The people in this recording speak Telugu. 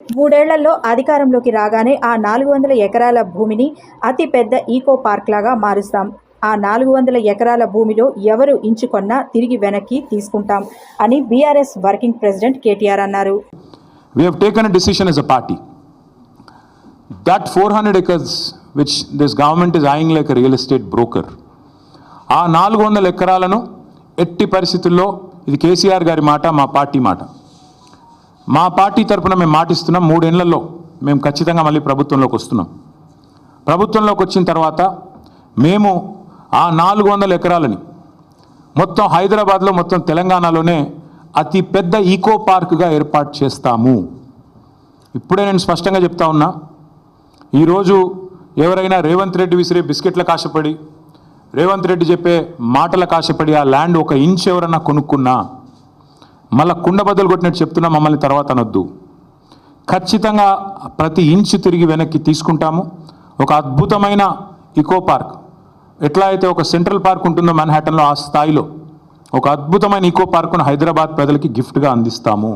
మూడేళ్లలో అధికారంలోకి రాగానే ఆ 400 ఎకరాల భూమిని అతి పెద్ద ఈకో పార్క్ లాగా మారుస్తాం. ఆ 400 ఎకరాల భూమిలో ఎవరు ఇంచు కొన్నా తిరిగి వెనక్కి తీసుకుంటాం అని బీఆర్ఎస్ వర్కింగ్ ప్రెసిడెంట్ కేటీఆర్ అన్నారు. We have taken a decision as a party that 400 acres which this government is eyeing like a real estate broker, ఆ 400 ఎకరాలను ఎట్టి పరిస్థితుల్లో, ఇది కేసీఆర్ గారి మాట, మా పార్టీ మాట, మా పార్టీ తరఫున మేము మాటిస్తున్నాం, 3 ఏళ్లలో మేము ఖచ్చితంగా మళ్ళీ ప్రభుత్వంలోకి వస్తున్నాం. ప్రభుత్వంలోకి వచ్చిన తర్వాత మేము ఆ 400 ఎకరాలని మొత్తం హైదరాబాద్లో, మొత్తం తెలంగాణలోనే అతి పెద్ద ఈకో పార్క్గా ఏర్పాటు చేస్తాము. ఇప్పుడే నేను స్పష్టంగా చెప్తా ఉన్నా, ఈరోజు ఎవరైనా రేవంత్ రెడ్డి విసిరే బిస్కెట్లకు ఆశపడి, రేవంత్ రెడ్డి చెప్పే మాటలకు ఆశపడి ఆ ల్యాండ్ 1 ఇంచ్ ఎవరన్నా కొనుక్కున్నా మళ్ళీ కుండ బద్దలు కొట్టినట్టు చెప్తున్నా, మమ్మల్ని తర్వాత అనొద్దు. ఖచ్చితంగా ప్రతి ఇంచు తిరిగి వెనక్కి తీసుకుంటాము. ఒక అద్భుతమైన ఈకో పార్క్, ఎట్లా అయితే ఒక సెంట్రల్ పార్క్ ఉంటుందో మన్హాటన్లో, ఆ స్థాయిలో ఒక అద్భుతమైన ఈకో పార్కును హైదరాబాద్ ప్రజలకి గిఫ్ట్గా అందిస్తాము.